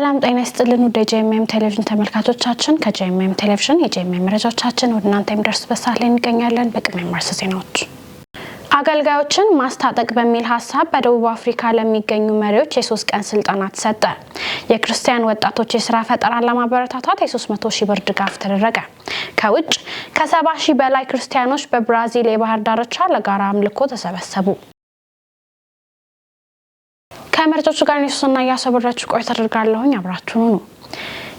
ሰላም ጤና ይስጥልን ወደ ጄኤምኤም ቴሌቪዥን ተመልካቾቻችን ከጄኤምኤም ቴሌቪዥን የጄኤምኤም መረጃዎቻችን ወደ እናንተ የሚደርሱበት ሰዓት ላይ እንገኛለን። በቅድሚያ ማርስ ዜናዎች አገልጋዮችን ማስታጠቅ በሚል ሐሳብ በደቡብ አፍሪካ ለሚገኙ መሪዎች የ3 ቀን ስልጠና ተሰጠ። የክርስቲያን ወጣቶች የሥራ ፈጠራን ለማበረታታት የ300,000 ብር ድጋፍ ተደረገ። ከውጭ ከ70,000 በላይ ክርስቲያኖች በብራዚል የባህር ዳርቻ ለጋራ አምልኮ ተሰበሰቡ። ከመረጃዎቹ ጋር ንሱና ያሰብራችሁ ቆይታ አድርጋለሁኝ አብራችሁኑ ነው።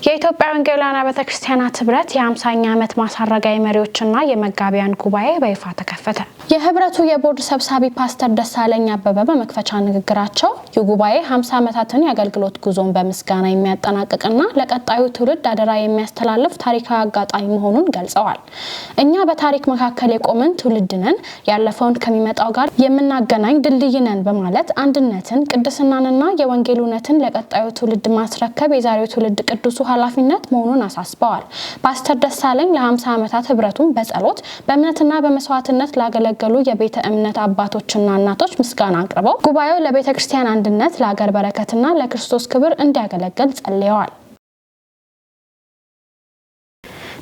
የኢትዮጵያ ወንጌላውያን ቤተክርስቲያናት ህብረት የ50ኛ ዓመት ማሳረጋይ መሪዎችና የመጋቢያን ጉባኤ በይፋ ተከፈተ። የህብረቱ የቦርድ ሰብሳቢ ፓስተር ደሳለኝ አበበ በመክፈቻ ንግግራቸው የጉባኤ 50 ዓመታትን ያገልግሎት ጉዞን በምስጋና የሚያጠናቅቅና ለቀጣዩ ትውልድ አደራ የሚያስተላልፍ ታሪካዊ አጋጣሚ መሆኑን ገልጸዋል። እኛ በታሪክ መካከል የቆመን ትውልድ ነን፣ ያለፈውን ከሚመጣው ጋር የምናገናኝ ድልድይ ነን በማለት አንድነትን፣ ቅድስናንና የወንጌል እውነትን ለቀጣዩ ትውልድ ማስረከብ የዛሬው ትውልድ ቅዱሱ ኃላፊነት መሆኑን አሳስበዋል። ፓስተር ደሳለኝ ለ50 ዓመታት ህብረቱን በጸሎት በእምነትና በመስዋዕትነት ላገለገሉ የቤተ እምነት አባቶችና እናቶች ምስጋና አቅርበው ጉባኤው ለቤተክርስቲያን አንድነት፣ ለሀገር በረከትና ለክርስቶስ ክብር እንዲያገለግል ጸልየዋል።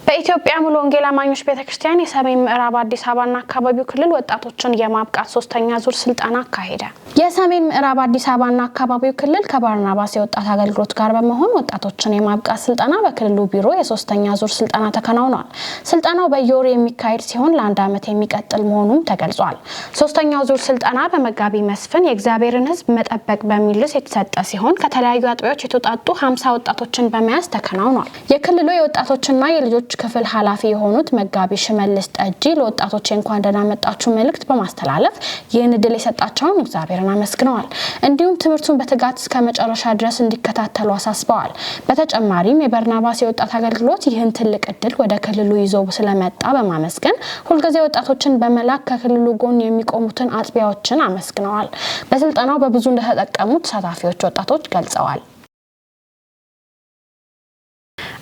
በኢትዮጵያ ሙሉ ወንጌል አማኞች ቤተክርስቲያን የሰሜን ምዕራብ አዲስ አበባና አካባቢው ክልል ወጣቶችን የማብቃት 3ኛ ዙር ስልጠና አካሄደ። የሰሜን ምዕራብ አዲስ አበባና አካባቢው ክልል ከባርናባስ የወጣት አገልግሎት ጋር በመሆን ወጣቶችን የማብቃት ስልጠና በክልሉ ቢሮ የ3ኛ ዙር ስልጠና ተከናውኗል። ስልጠናው በየወሩ የሚካሄድ ሲሆን ለ1 ዓመት የሚቀጥል መሆኑም ተገልጿል። 3ኛው ዙር ስልጠና በመጋቢ መስፍን የእግዚአብሔርን ሕዝብ መጠበቅ በሚል ርዕስ የተሰጠ ሲሆን ከተለያዩ አጥቢያዎች የተውጣጡ 50 ወጣቶችን በመያዝ ተከናውኗል። የክልሉ የወጣቶችና የልጆች ክፍል ኃላፊ የሆኑት መጋቢ ሽመልስ ጠጂ ለወጣቶች እንኳን ደህና መጣችሁ መልእክት በማስተላለፍ ይህን እድል የሰጣቸውን እግዚአብሔርን አመስግነዋል። እንዲሁም ትምህርቱን በትጋት እስከ መጨረሻ ድረስ እንዲከታተሉ አሳስበዋል። በተጨማሪም የበርናባስ የወጣት አገልግሎት ይህን ትልቅ እድል ወደ ክልሉ ይዞ ስለመጣ በማመስገን ሁልጊዜ ወጣቶችን በመላክ ከክልሉ ጎን የሚቆሙትን አጥቢያዎችን አመስግነዋል። በስልጠናው በብዙ እንደተጠቀሙ ተሳታፊዎች ወጣቶች ገልጸዋል።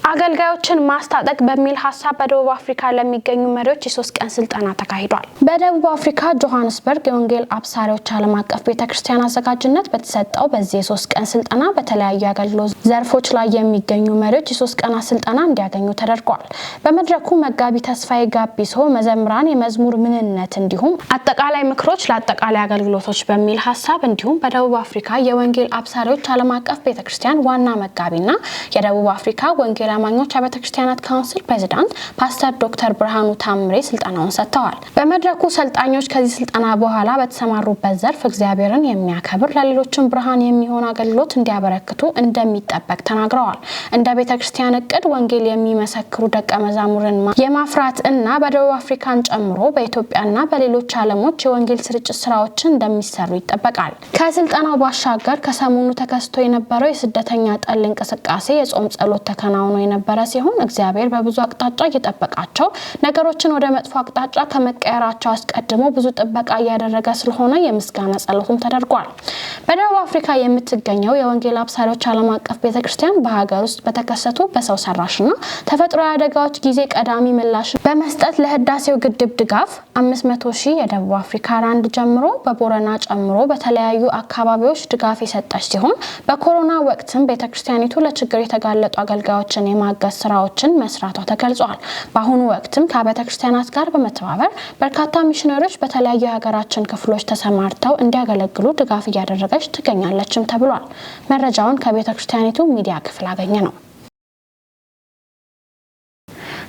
አገልጋዮችን ማስታጠቅ በሚል ሐሳብ በደቡብ አፍሪካ ለሚገኙ መሪዎች የ3 ቀን ስልጠና ተካሂዷል። በደቡብ አፍሪካ ጆሃንስበርግ የወንጌል አብሳሪዎች ዓለም አቀፍ ቤተክርስቲያን አዘጋጅነት በተሰጠው በዚህ የ3 ቀን ስልጠና በተለያዩ አገልግሎት ዘርፎች ላይ የሚገኙ መሪዎች የ3 ቀናት ስልጠና እንዲያገኙ ተደርጓል። በመድረኩ መጋቢ ተስፋዬ ጋቢሶ መዘምራን የመዝሙር ምንነት እንዲሁም አጠቃላይ ምክሮች ለአጠቃላይ አገልግሎቶች በሚል ሐሳብ እንዲሁም በደቡብ አፍሪካ የወንጌል አብሳሪዎች ዓለም አቀፍ ቤተክርስቲያን ዋና መጋቢና የደቡብ አፍሪካ ወንጌል አማኞች ቤተክርስቲያናት ካውንስል ፕሬዝዳንት ፓስተር ዶክተር ብርሃኑ ታምሬ ስልጠናውን ሰጥተዋል። በመድረኩ ሰልጣኞች ከዚህ ስልጠና በኋላ በተሰማሩበት ዘርፍ እግዚአብሔርን የሚያከብር ለሌሎችም ብርሃን የሚሆን አገልግሎት እንዲያበረክቱ እንደሚጠበቅ ተናግረዋል። እንደ ቤተክርስቲያን እቅድ ወንጌል የሚመሰክሩ ደቀ መዛሙርን የማፍራት እና በደቡብ አፍሪካን ጨምሮ በኢትዮጵያና በሌሎች ዓለሞች የወንጌል ስርጭት ስራዎችን እንደሚሰሩ ይጠበቃል። ከስልጠናው ባሻገር ከሰሞኑ ተከስቶ የነበረው የስደተኛ ጠል እንቅስቃሴ የጾም ጸሎት ተከናውኖ የነበረ ሲሆን እግዚአብሔር በብዙ አቅጣጫ እየጠበቃቸው ነገሮችን ወደ መጥፎ አቅጣጫ ከመቀየራቸው አስቀድሞ ብዙ ጥበቃ እያደረገ ስለሆነ የምስጋና ጸሎትም ተደርጓል። በደቡብ አፍሪካ የምትገኘው የወንጌል አብሳሪዎች ዓለም አቀፍ ቤተክርስቲያን በሀገር ውስጥ በተከሰቱ በሰው ሰራሽና ተፈጥሯዊ አደጋዎች ጊዜ ቀዳሚ ምላሽ በመስጠት ለህዳሴው ግድብ ድጋፍ 500,000 የደቡብ አፍሪካ ራንድ ጀምሮ በቦረና ጨምሮ በተለያዩ አካባቢዎች ድጋፍ የሰጠች ሲሆን በኮሮና ወቅትም ቤተክርስቲያኒቱ ለችግር የተጋለጡ አገልጋዮችን የማገዝ ስራዎችን መስራቷ ተገልጿል። በአሁኑ ወቅትም ከቤተክርስቲያናት ጋር በመተባበር በርካታ ሚሽነሪዎች በተለያዩ የሀገራችን ክፍሎች ተሰማርተው እንዲያገለግሉ ድጋፍ እያደረገች ትገኛለችም ተብሏል። መረጃውን ከቤተክርስቲያኒቱ ሚዲያ ክፍል አገኘ ነው።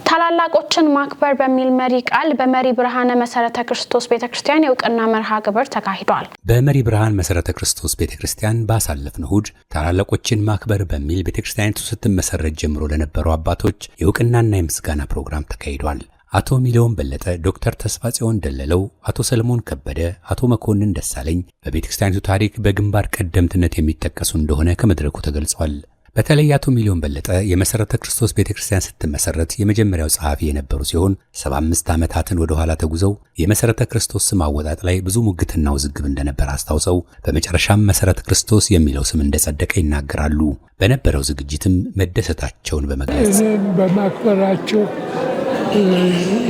ታላላቆችን ማክበር በሚል መሪ ቃል በመሪ ብርሃነ መሰረተ ክርስቶስ ቤተክርስቲያን የእውቅና መርሃ ግብር ተካሂዷል። በመሪ ብርሃን መሰረተ ክርስቶስ ቤተክርስቲያን ባሳለፍነው እሁድ ታላላቆችን ማክበር በሚል ቤተክርስቲያኒቱ ስትመሰረት ጀምሮ ለነበሩ አባቶች የእውቅናና የምስጋና ፕሮግራም ተካሂዷል። አቶ ሚሊዮን በለጠ፣ ዶክተር ተስፋጽዮን ደለለው፣ አቶ ሰለሞን ከበደ፣ አቶ መኮንን ደሳለኝ በቤተክርስቲያኒቱ ታሪክ በግንባር ቀደምትነት የሚጠቀሱ እንደሆነ ከመድረኩ ተገልጿል። በተለይ አቶ ሚሊዮን በለጠ የመሰረተ ክርስቶስ ቤተክርስቲያን ስትመሰረት የመጀመሪያው ጸሐፊ የነበሩ ሲሆን 75 ዓመታትን ወደ ኋላ ተጉዘው የመሰረተ ክርስቶስ ስም አወጣጥ ላይ ብዙ ሙግትና ውዝግብ እንደነበር አስታውሰው በመጨረሻም መሰረተ ክርስቶስ የሚለው ስም እንደጸደቀ ይናገራሉ። በነበረው ዝግጅትም መደሰታቸውን በመግለጽ በማክበራቸው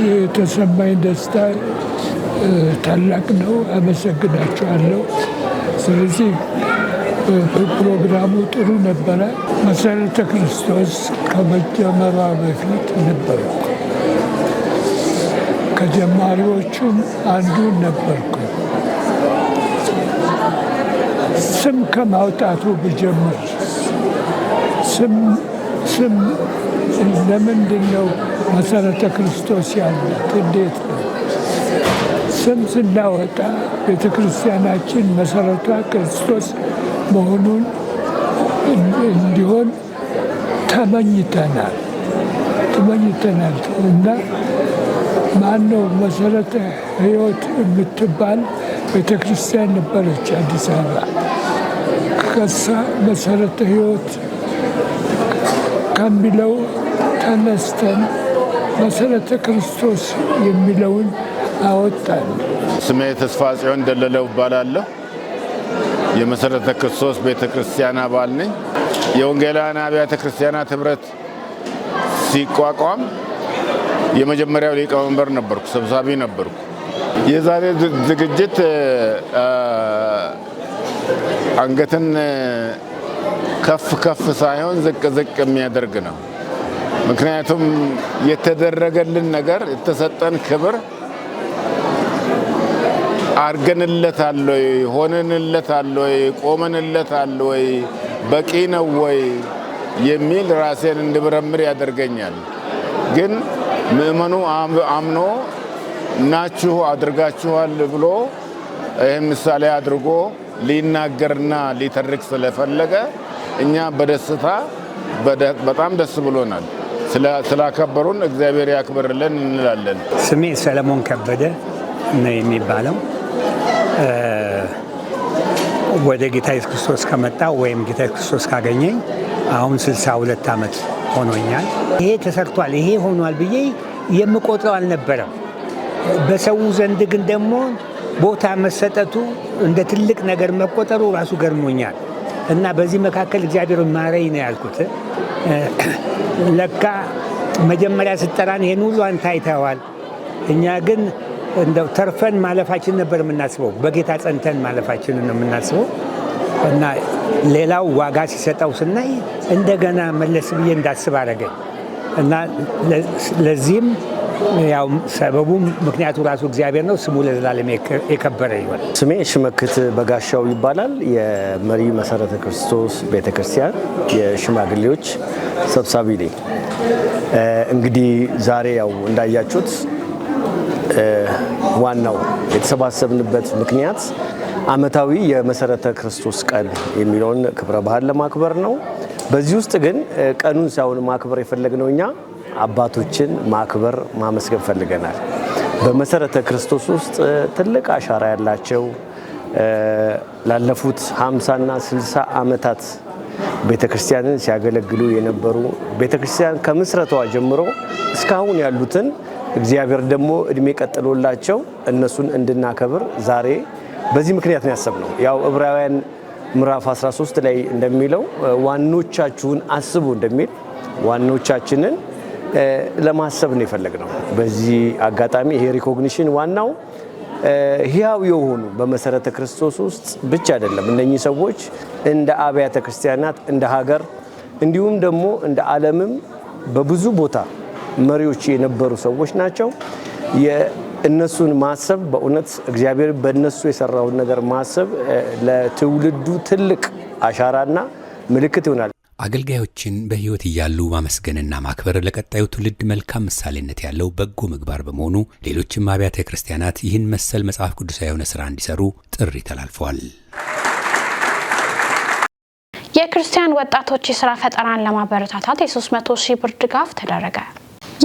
የተሰማኝ ደስታ ታላቅ ነው። አመሰግናቸዋለሁ። ስለዚህ ፕሮግራሙ ጥሩ ነበረ። መሰረተ ክርስቶስ ከመጀመሯ በፊት ነበርኩ። ከጀማሪዎቹም አንዱ ነበርኩ። ስም ከማውጣቱ ብጀምር ስም ለምንድን ነው መሰረተ ክርስቶስ ያላት? እንዴት ነው? ስም ስናወጣ ቤተ ክርስቲያናችን መሰረቷ ክርስቶስ መሆኑን እንዲሆን ተመኝተናል እና ማነው መሰረተ ሕይወት የምትባል ቤተ ክርስቲያን ነበረች አዲስ አበባ። ከሳ መሰረተ ሕይወት ከሚለው ተነስተን መሰረተ ክርስቶስ የሚለውን አወጣን። ስሜ ተስፋ ጽዮን ደለለው እባላለሁ። የመሰረተ ክርስቶስ ቤተክርስቲያን አባል ነኝ። የወንጌላውያን አብያተ ክርስቲያናት ህብረት ሲቋቋም የመጀመሪያው ሊቀመንበር ነበርኩ፣ ሰብሳቢ ነበርኩ። የዛሬ ዝግጅት አንገትን ከፍ ሳይሆን ዝቅ የሚያደርግ ነው። ምክንያቱም የተደረገልን ነገር፣ የተሰጠን ክብር አርገንለታል ወይ፣ ሆነንለታል ወይ፣ ቆመንለታል ወይ፣ በቂ ነው ወይ የሚል ራሴን እንድመረምር ያደርገኛል። ግን ምእመኑ አምኖ ናችሁ አድርጋችኋል ብሎ ይህን ምሳሌ አድርጎ ሊናገርና ሊተርክ ስለፈለገ እኛ በደስታ በጣም ደስ ብሎናል። ስላከበሩን እግዚአብሔር ያክብርልን እንላለን። ስሜ ሰለሞን ከበደ ነው የሚባለው። ወደ ጌታ ኢየሱስ ክርስቶስ ከመጣ ወይም ጌታ ኢየሱስ ክርስቶስ ካገኘኝ አሁን 62 ዓመት ሆኖኛል። ይሄ ተሰርቷል፣ ይሄ ሆኗል ብዬ የምቆጥረው አልነበረም። በሰው ዘንድ ግን ደግሞ ቦታ መሰጠቱ እንደ ትልቅ ነገር መቆጠሩ ራሱ ገርሞኛል እና በዚህ መካከል እግዚአብሔር ማረኝ ነው ያልኩት። ለካ መጀመሪያ ስጠራን ይሄን ሁሉ አንተ አይተኸዋል፣ እኛ ግን እንደው ተርፈን ማለፋችን ነበር የምናስበው፣ በጌታ ጸንተን ማለፋችንን ነው የምናስበው እና ሌላው ዋጋ ሲሰጠው ስናይ እንደገና መለስ ብዬ እንዳስብ አደረገኝ እና ለዚህም ያው ሰበቡ ምክንያቱ ራሱ እግዚአብሔር ነው። ስሙ ለዘላለም የከበረ ይሁን። ስሜ ሽመክት በጋሻው ይባላል። የመሪ መሰረተ ክርስቶስ ቤተክርስቲያን የሽማግሌዎች ሰብሳቢ ነኝ። እንግዲህ ዛሬ ያው እንዳያችሁት ዋናው የተሰባሰብንበት ምክንያት ዓመታዊ የመሰረተ ክርስቶስ ቀን የሚለውን ክብረ በዓል ለማክበር ነው። በዚህ ውስጥ ግን ቀኑን ሳይሆን ማክበር የፈለግነው እኛ አባቶችን ማክበር ማመስገን ፈልገናል። በመሰረተ ክርስቶስ ውስጥ ትልቅ አሻራ ያላቸው ላለፉት 50 እና 60 ዓመታት ቤተክርስቲያንን ሲያገለግሉ የነበሩ ቤተክርስቲያን ከምስረቷ ጀምሮ እስካሁን ያሉትን እግዚአብሔር ደግሞ እድሜ ቀጥሎላቸው እነሱን እንድናከብር ዛሬ በዚህ ምክንያት ነው ያሰብነው። ያው ዕብራውያን ምዕራፍ 13 ላይ እንደሚለው ዋኖቻችሁን አስቡ እንደሚል ዋኖቻችንን ለማሰብ ነው የፈለግነው። በዚህ አጋጣሚ ይሄ ሪኮግኒሽን ዋናው ሕያው የሆኑ በመሰረተ ክርስቶስ ውስጥ ብቻ አይደለም። እነኚህ ሰዎች እንደ አብያተ ክርስቲያናት፣ እንደ ሀገር እንዲሁም ደግሞ እንደ ዓለምም በብዙ ቦታ መሪዎች የነበሩ ሰዎች ናቸው። እነሱን ማሰብ በእውነት እግዚአብሔር በእነሱ የሰራውን ነገር ማሰብ ለትውልዱ ትልቅ አሻራና ምልክት ይሆናል። አገልጋዮችን በሕይወት እያሉ ማመስገንና ማክበር ለቀጣዩ ትውልድ መልካም ምሳሌነት ያለው በጎ ምግባር በመሆኑ ሌሎችም አብያተ ክርስቲያናት ይህን መሰል መጽሐፍ ቅዱሳዊ የሆነ ሥራ እንዲሰሩ ጥሪ ተላልፈዋል። የክርስቲያን ወጣቶች የሥራ ፈጠራን ለማበረታታት የ300,000 ብር ድጋፍ ተደረገ።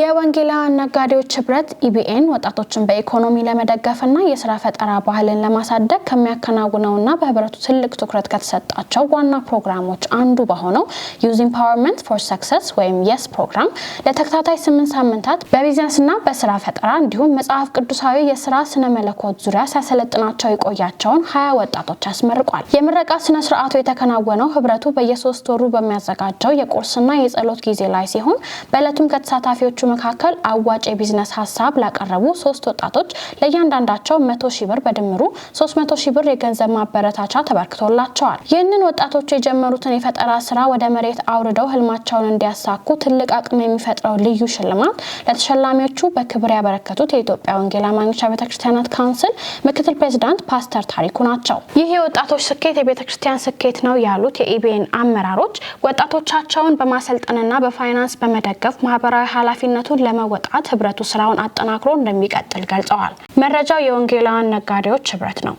የወንጌላውያን ነጋዴዎች ህብረት ኢቢኤን ወጣቶችን በኢኮኖሚ ለመደገፍና የሥራ ፈጠራ ባህልን ለማሳደግ ከሚያከናውነውና በህብረቱ ትልቅ ትኩረት ከተሰጣቸው ዋና ፕሮግራሞች አንዱ በሆነው ዩዝ ኢምፓወርመንት ፎር ሰክሰስ ወይም የስ ፕሮግራም ለተከታታይ 8 ሳምንታት በቢዝነስና በሥራ ፈጠራ እንዲሁም መጽሐፍ ቅዱሳዊ የሥራ ስነ መለኮት ዙሪያ ሲያሰለጥናቸው የቆያቸውን 20 ወጣቶች አስመርቋል። የምረቃ ስነ ስርዓቱ የተከናወነው ህብረቱ በየ3 ወሩ በሚያዘጋጀው የቁርስና የጸሎት ጊዜ ላይ ሲሆን በዕለቱም ከተሳታፊዎቹ መካከል አዋጭ የቢዝነስ ሐሳብ ላቀረቡ 3 ወጣቶች ለእያንዳንዳቸው 100,000 ብር በድምሩ 300,000 ብር የገንዘብ ማበረታቻ ተበርክቶላቸዋል። ይህንን ወጣቶቹ የጀመሩትን የፈጠራ ስራ ወደ መሬት አውርደው ህልማቸውን እንዲያሳኩ ትልቅ አቅም የሚፈጥረው ልዩ ሽልማት ለተሸላሚዎቹ በክብር ያበረከቱት የኢትዮጵያ ወንጌል አማኞች ቤተክርስቲያናት ካውንስል ምክትል ፕሬዝዳንት ፓስተር ታሪኩ ናቸው። ይህ የወጣቶች ስኬት የቤተክርስቲያን ስኬት ነው ያሉት የኢቢኤን አመራሮች ወጣቶቻቸውን በማሰልጠንና በፋይናንስ በመደገፍ ማህበራዊ ኃላፊነቱን ለመወጣት ህብረቱ ስራውን አጠናክሮ እንደሚቀጥል ገልጸዋል። መረጃው የወንጌላውያን ነጋዴዎች ህብረት ነው።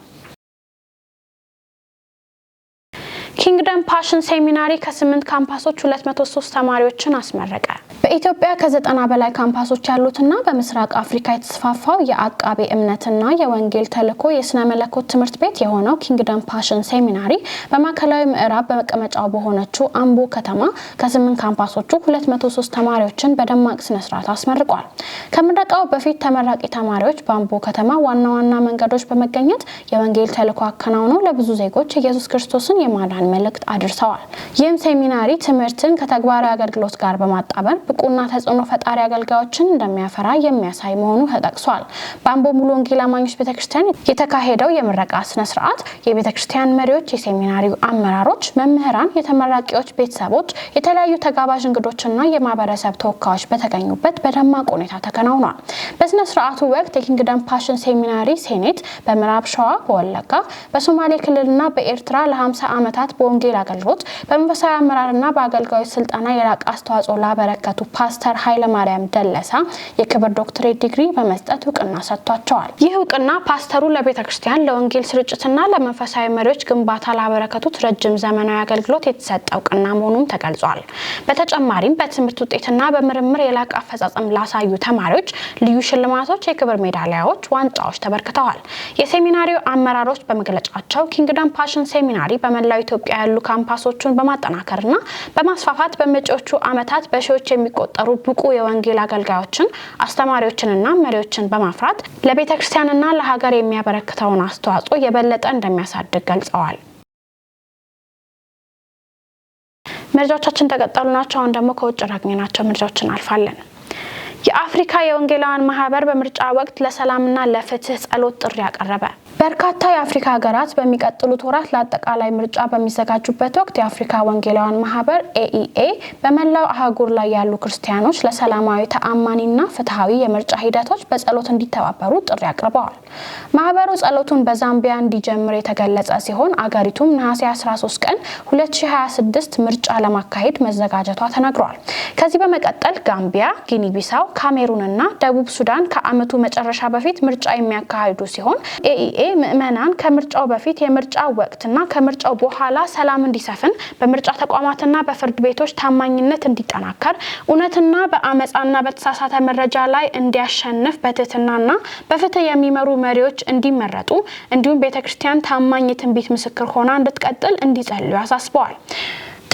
ኪንግደም ፓሽን ሴሚናሪ ከ8 ካምፓሶች 203 ተማሪዎችን አስመረቀ። በኢትዮጵያ ከ90 በላይ ካምፓሶች ያሉትና በምስራቅ አፍሪካ የተስፋፋው የአቃቤ እምነትና የወንጌል ተልእኮ የስነ መለኮት ትምህርት ቤት የሆነው ኪንግደም ፓሽን ሴሚናሪ በማዕከላዊ ምዕራብ በመቀመጫው በሆነችው አምቦ ከተማ ከ8 ካምፓሶቹ 203 ተማሪዎችን በደማቅ ስነ ስርዓት አስመርቋል። ከምረቃው በፊት ተመራቂ ተማሪዎች በአምቦ ከተማ ዋና ዋና መንገዶች በመገኘት የወንጌል ተልእኮ አከናውነው ለብዙ ዜጎች ኢየሱስ ክርስቶስን የማዳን መልእክት አድርሰዋል። ይህም ሴሚናሪ ትምህርትን ከተግባራዊ አገልግሎት ጋር በማጣመር ብቁና ተጽዕኖ ፈጣሪ አገልጋዮችን እንደሚያፈራ የሚያሳይ መሆኑ ተጠቅሷል። በአምቦ ሙሉ ወንጌል አማኞች ቤተክርስቲያን የተካሄደው የምረቃ ስነ ስርዓት የቤተክርስቲያን መሪዎች፣ የሴሚናሪው አመራሮች፣ መምህራን፣ የተመራቂዎች ቤተሰቦች፣ የተለያዩ ተጋባዥ እንግዶችና የማህበረሰብ ተወካዮች በተገኙበት በደማቅ ሁኔታ ተከናውኗል። በስነ ስርዓቱ ወቅት የኪንግደም ፓሽን ሴሚናሪ ሴኔት በምዕራብ ሸዋ፣ በወለጋ፣ በሶማሌ ክልልና በኤርትራ ለ50 ዓመታት በወንጌል አገልግሎት በመንፈሳዊ አመራርና በአገልጋዮች ስልጠና የላቀ አስተዋጽኦ ላበረከቱ ፓስተር ኃይለ ማርያም ደለሳ የክብር ዶክትሬት ዲግሪ በመስጠት እውቅና ሰጥቷቸዋል። ይህ እውቅና ፓስተሩ ለቤተክርስቲያን ለወንጌል ስርጭትና ለመንፈሳዊ መሪዎች ግንባታ ላበረከቱት ረጅም ዘመናዊ አገልግሎት የተሰጠ እውቅና መሆኑን ተገልጿል። በተጨማሪም በትምህርት ውጤትና በምርምር የላቀ አፈጻጸም ላሳዩ ተማሪዎች ልዩ ሽልማቶች፣ የክብር ሜዳሊያዎች፣ ዋንጫዎች ተበርክተዋል። የሴሚናሪው አመራሮች በመግለጫቸው ኪንግደም ፓሽን ሴሚናሪ በመላው ኢትዮጵያ ያሉ ካምፓሶቹን በማጠናከርና በማስፋፋት በመጪዎቹ ዓመታት በሺዎች የሚቆጠሩ ብቁ የወንጌል አገልጋዮችን፣ አስተማሪዎችንና መሪዎችን በማፍራት ለቤተክርስቲያንና ለሀገር የሚያበረክተውን አስተዋጽኦ የበለጠ እንደሚያሳድግ ገልጸዋል። መረጃዎቻችን ተቀጠሉ ናቸው። አሁን ደግሞ ከውጭ ያገኘናቸው መረጃዎችን አልፋለን። የአፍሪካ የወንጌላውያን ማህበር በምርጫ ወቅት ለሰላምና ለፍትህ ጸሎት ጥሪ ያቀረበ። በርካታ የአፍሪካ ሀገራት በሚቀጥሉት ወራት ለአጠቃላይ ምርጫ በሚዘጋጁበት ወቅት የአፍሪካ ወንጌላውያን ማህበር ኤኢኤ በመላው አህጉር ላይ ያሉ ክርስቲያኖች ለሰላማዊ ተአማኒና ፍትሃዊ የምርጫ ሂደቶች በጸሎት እንዲተባበሩ ጥሪ አቅርበዋል። ማህበሩ ጸሎቱን በዛምቢያ እንዲጀምር የተገለጸ ሲሆን አገሪቱም ነሐሴ 13 ቀን 2026 ምርጫ ለማካሄድ መዘጋጀቷ ተነግሯል። ከዚህ በመቀጠል ጋምቢያ፣ ጊኒ ቢሳው፣ ካሜሩንና ደቡብ ሱዳን ከዓመቱ መጨረሻ በፊት ምርጫ የሚያካሂዱ ሲሆን ኤኢኤ ምዕመናን ከምርጫው በፊት፣ የምርጫ ወቅትና ከምርጫው በኋላ ሰላም እንዲሰፍን፣ በምርጫ ተቋማትና በፍርድ ቤቶች ታማኝነት እንዲጠናከር፣ እውነትና በአመጻና በተሳሳተ መረጃ ላይ እንዲያሸንፍ፣ በትህትናና በፍትህ የሚመሩ መሪዎች እንዲመረጡ እንዲሁም ቤተክርስቲያን ታማኝ የትንቢት ምስክር ሆና እንድትቀጥል እንዲጸልዩ አሳስበዋል።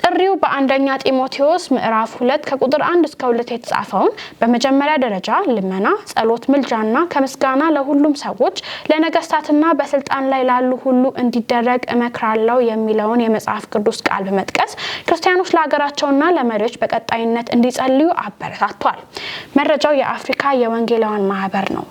ጥሪው በአንደኛ ጢሞቴዎስ ምዕራፍ 2 ከቁጥር 1 እስከ 2 የተጻፈውን በመጀመሪያ ደረጃ ልመና፣ ጸሎት፣ ምልጃና ከምስጋና ለሁሉም ሰዎች ለነገስታትና በስልጣን ላይ ላሉ ሁሉ እንዲደረግ እመክራለሁ የሚለውን የመጽሐፍ ቅዱስ ቃል በመጥቀስ ክርስቲያኖች ለሀገራቸውና ለመሪዎች በቀጣይነት እንዲጸልዩ አበረታቷል። መረጃው የአፍሪካ የወንጌላውያን ማህበር ነው።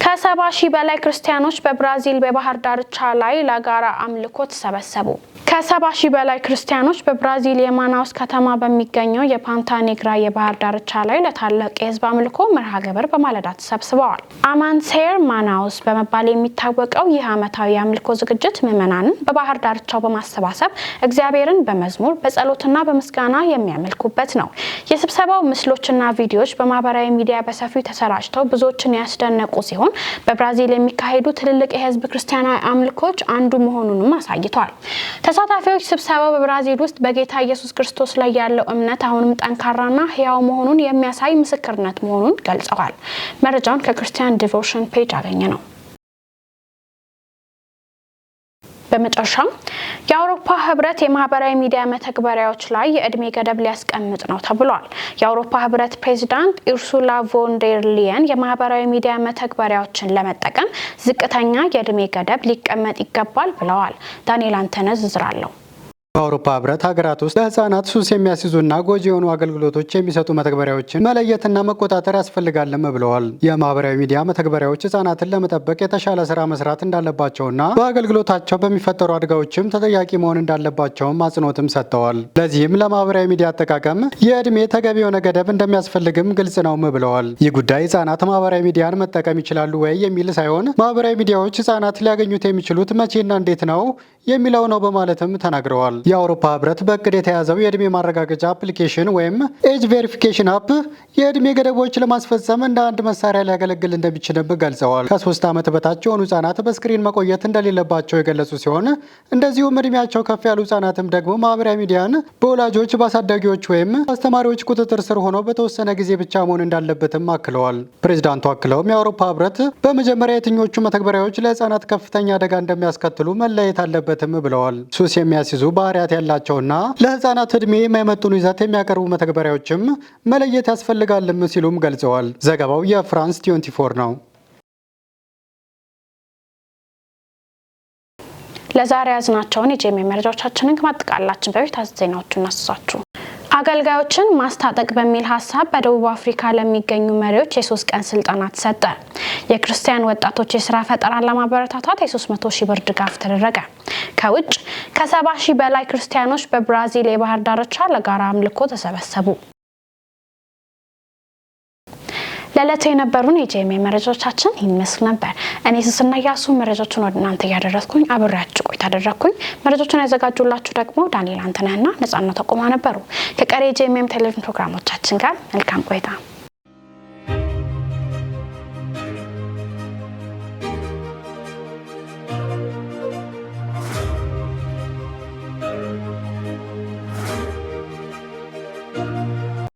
ከ70,000 በላይ ክርስቲያኖች በብራዚል በባህር ዳርቻ ላይ ለጋራ አምልኮ ተሰበሰቡ። ከ70,000 በላይ ክርስቲያኖች በብራዚል የማናውስ ከተማ በሚገኘው የፓንታ ኔግራ የባህር ዳርቻ ላይ ለታላቅ የህዝብ አምልኮ መርሃ ግብር በማለዳ ተሰብስበዋል። አማንሴር ማናውስ በመባል የሚታወቀው ይህ ዓመታዊ የአምልኮ ዝግጅት ምዕመናንን በባህር ዳርቻው በማሰባሰብ እግዚአብሔርን በመዝሙር በጸሎትና በምስጋና የሚያመልኩበት ነው። የስብሰባው ምስሎችና ቪዲዮዎች በማህበራዊ ሚዲያ በሰፊው ተሰራጭተው ብዙዎችን ያስደነቁ ሲሆን በብራዚል የሚካሄዱ ትልልቅ የህዝብ ክርስቲያናዊ አምልኮች አንዱ መሆኑንም አሳይቷል። ተሳታፊዎች ስብሰባው በብራዚል ውስጥ በጌታ ኢየሱስ ክርስቶስ ላይ ያለው እምነት አሁንም ጠንካራና ህያው መሆኑን የሚያሳይ ምስክርነት መሆኑን ገልጸዋል። መረጃውን ከክርስቲያን ዲቮሽን ፔጅ አገኘ ነው። በመጨረሻም የአውሮፓ ህብረት የማህበራዊ ሚዲያ መተግበሪያዎች ላይ የእድሜ ገደብ ሊያስቀምጥ ነው ተብሏል። የአውሮፓ ህብረት ፕሬዚዳንት ኡርሱላ ቮን ዴር ሊየን የማህበራዊ ሚዲያ መተግበሪያዎችን ለመጠቀም ዝቅተኛ የእድሜ ገደብ ሊቀመጥ ይገባል ብለዋል። ዳንኤል አንተነህ ዝርዝር አለው። በአውሮፓ ህብረት ሀገራት ውስጥ ለህፃናት ሱስ የሚያስይዙና ጎጂ የሆኑ አገልግሎቶች የሚሰጡ መተግበሪያዎችን መለየትና መቆጣጠር ያስፈልጋልም ብለዋል። የማህበራዊ ሚዲያ መተግበሪያዎች ህፃናትን ለመጠበቅ የተሻለ ስራ መስራት እንዳለባቸውና በአገልግሎታቸው በሚፈጠሩ አደጋዎችም ተጠያቂ መሆን እንዳለባቸውም አጽንኦትም ሰጥተዋል። ለዚህም ለማህበራዊ ሚዲያ አጠቃቀም የእድሜ ተገቢ የሆነ ገደብ እንደሚያስፈልግም ግልጽ ነውም ብለዋል። ይህ ጉዳይ ህፃናት ማህበራዊ ሚዲያን መጠቀም ይችላሉ ወይ የሚል ሳይሆን ማህበራዊ ሚዲያዎች ህፃናት ሊያገኙት የሚችሉት መቼና እንዴት ነው የሚለው ነው በማለትም ተናግረዋል። የአውሮፓ ህብረት በእቅድ የተያዘው የእድሜ ማረጋገጫ አፕሊኬሽን ወይም ኤጅ ቬሪፊኬሽን አፕ የእድሜ ገደቦች ለማስፈጸም እንደ አንድ መሳሪያ ሊያገለግል እንደሚችልም ገልጸዋል። ከ3 ዓመት በታች የሆኑ ህጻናት በስክሪን መቆየት እንደሌለባቸው የገለጹ ሲሆን እንደዚሁም እድሜያቸው ከፍ ያሉ ህጻናትም ደግሞ ማህበራዊ ሚዲያን በወላጆች በአሳዳጊዎች ወይም አስተማሪዎች ቁጥጥር ስር ሆነው በተወሰነ ጊዜ ብቻ መሆን እንዳለበትም አክለዋል። ፕሬዚዳንቱ አክለውም የአውሮፓ ህብረት በመጀመሪያ የትኞቹ መተግበሪያዎች ለህጻናት ከፍተኛ አደጋ እንደሚያስከትሉ መለየት አለበትም ብለዋል። ሱስ የሚያስይዙ ባህሪያት ያላቸውና ለህፃናት እድሜ የማይመጥኑ ይዘት የሚያቀርቡ መተግበሪያዎችም መለየት ያስፈልጋልም ሲሉም ገልጸዋል። ዘገባው የፍራንስ 24 ነው። ለዛሬ ያዝናቸውን የጄኤምኤም መረጃዎቻችንን ከማጠቃለላችን በፊት ዜናዎቹን እናስሳችሁ። አገልጋዮችን ማስታጠቅ በሚል ሀሳብ በደቡብ አፍሪካ ለሚገኙ መሪዎች የ3 ቀን ስልጠና ተሰጠ። የክርስቲያን ወጣቶች የስራ ፈጠራን ለማበረታታት የ300 ሺህ ብር ድጋፍ ተደረገ። ከውጭ ከ70 ሺህ በላይ ክርስቲያኖች በብራዚል የባህር ዳርቻ ለጋራ አምልኮ ተሰበሰቡ። ለዕለቱ የነበሩን የጄኤምኤም መረጃዎቻችን ይመስል ነበር። እኔ ስስና ያሱ መረጃዎችን ወደ እናንተ ያደረስኩኝ አብሬያችሁ ቆይታ አደረኩኝ። መረጃዎችን ያዘጋጁላችሁ ደግሞ ዳንኤል አንተነህና ነጻነት ተቆማ ነበሩ። ከቀሪ የጄኤምኤም ቴሌቪዥን ፕሮግራሞቻችን ጋር መልካም ቆይታ